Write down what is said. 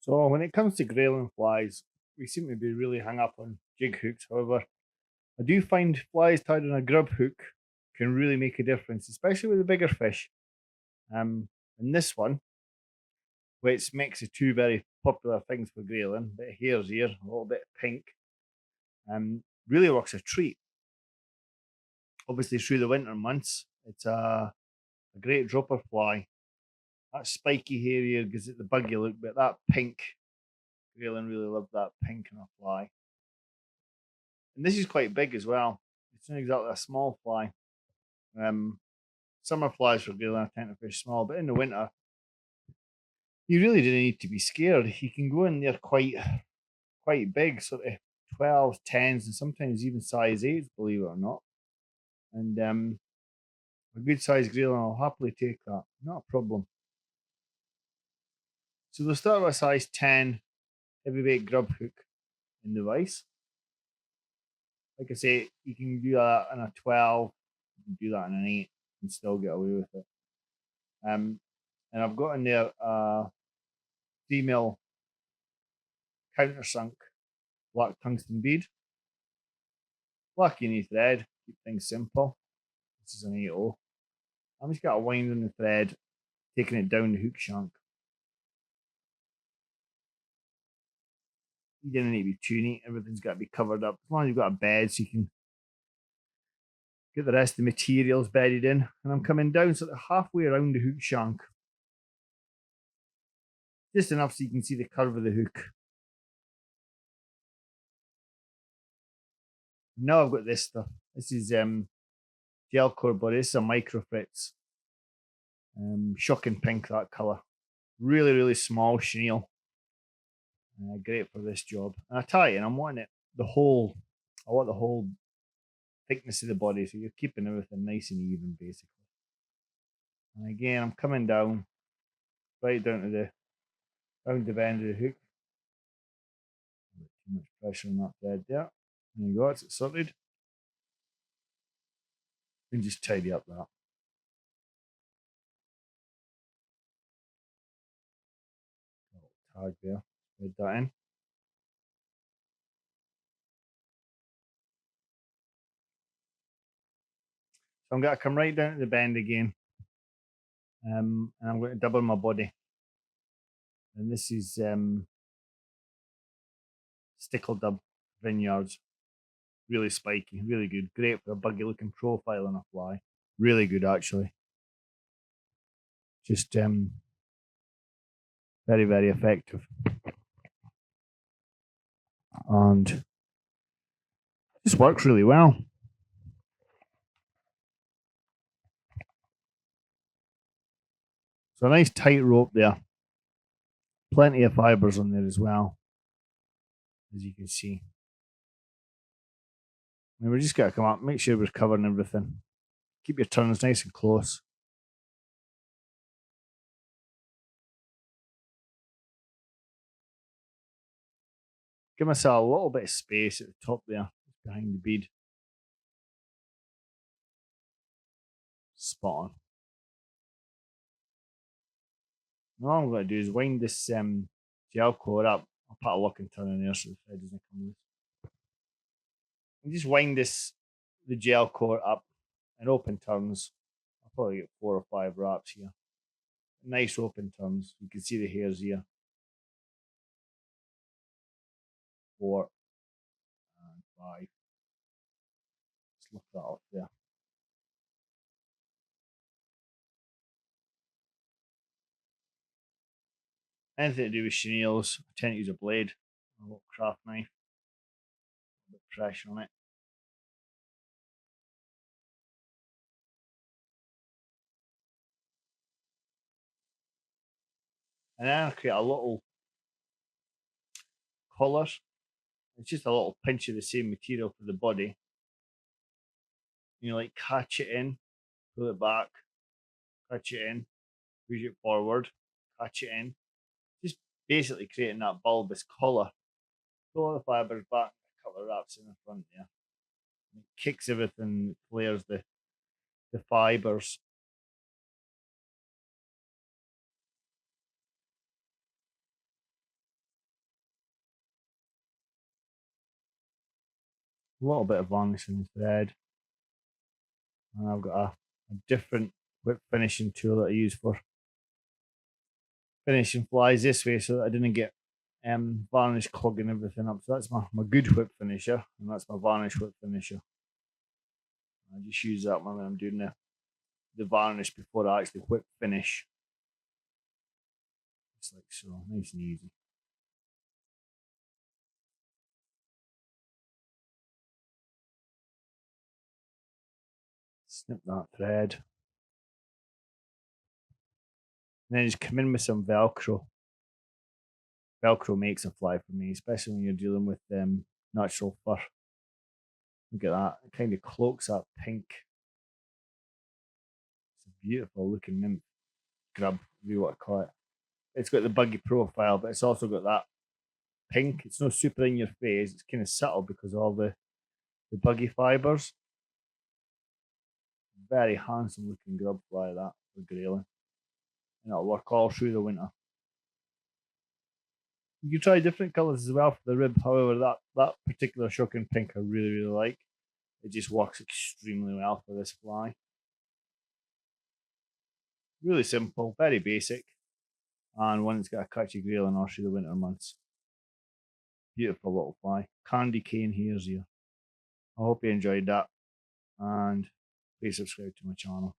So when it comes to grayling flies, we seem to be really hung up on jig hooks. However, I do find flies tied on a grub hook can really make a difference, especially with the bigger fish. Um, and this one, which makes of two very popular things for grayling, a bit of hare's ear, a little bit of pink, really works a treat. Obviously, through the winter months, it's a great dropper fly. That spiky hair ear gives it the buggy look, but that pink, grayling really love that pink in a fly. And this is quite big as well. It's not exactly a small fly. Um, Summer flies for grayling I tend to fish small, but in the winter, you really didn't need to be scared. You can go in there quite big, sort of 12s, 10s, and sometimes even size 8s, believe it or not. And a good sized grayling, I'll happily take that. Not a problem. So we'll start with a size 10 heavyweight grub hook in the vise. Like I say, you can do that in a 12, you can do that in an 8 and still get away with it. And I've got in there a female countersunk black tungsten bead, black uni thread, keep things simple. This is an 8.0. I'm just got a wind in the thread, taking it down the hook shank. You didn't need to be too neat, everything's got to be covered up. As long as you've got a bed so you can get the rest of the materials bedded in. And I'm coming down sort of halfway around the hook shank. Just enough so you can see the curve of the hook. Now I've got this stuff. This is gel core body. This is a micro fritz. Shocking pink, that colour. Really, really small chenille. Great for this job. And I tie it, and I'm wanting it I want the whole thickness of the body, so you're keeping everything nice and even, basically. And again, I'm coming down, right down to the round the end of the hook. Too much pressure on that thread there. There you go, it's sorted. And just tidy up that. Tag there, spread that in. So I'm going to come right down to the bend again, and I'm going to double my body. And this is Stickle Dub Vineyards. Really spiky, really good. Great for a buggy looking profile on a fly. Really good, actually. Just very, very effective. And this works really well. So a nice tight rope there. Plenty of fibers on there as well, as you can see. And we're just got to come up, make sure we're covering everything. Keep your turns nice and close. Give myself a little bit of space at the top there, behind the bead. Spot on. Now all I'm going to do is wind this gel core up. I'll put a lock and turn in there so the thread doesn't come loose. And just wind the gel core up and open turns. I'll probably get 4 or 5 wraps here. Nice open turns. You can see the hairs here. 4 and 5. Let's look that up there. Anything to do with chenilles, I tend to use a blade, a little craft knife, a bit of pressure on it. And then I create a little collar. It's just a little pinch of the same material for the body. You know, like catch it in, pull it back, catch it in, push it forward, catch it in. Just basically creating that bulbous collar. Pull all the fibers back, a couple of wraps in the front there. It kicks everything, flares the fibers. A little bit of varnish in the thread. And I've got a different whip finishing tool that I use for finishing flies this way so that I didn't get varnish clogging everything up. So that's my good whip finisher, and that's my varnish whip finisher. I just use that when I'm doing the varnish before I actually whip finish. Just like so, nice and easy. Snip that thread. And then just come in with some Velcro. Velcro makes a fly for me, especially when you're dealing with natural fur. Look at that. It kind of cloaks that pink. It's a beautiful looking nymph grub, if you want to call it. It's got the buggy profile, but it's also got that pink. It's no super in your face. It's kind of subtle because of all the buggy fibers. Very handsome looking grub fly that for grayling. And it'll work all through the winter. You can try different colours as well for the rib. However, that particular shocking pink I really like. It just works extremely well for this fly. Really simple, very basic, and one that's got a catchy grayling all through the winter months. Beautiful little fly. Candy cane hare's here. I hope you enjoyed that, and please subscribe to my channel.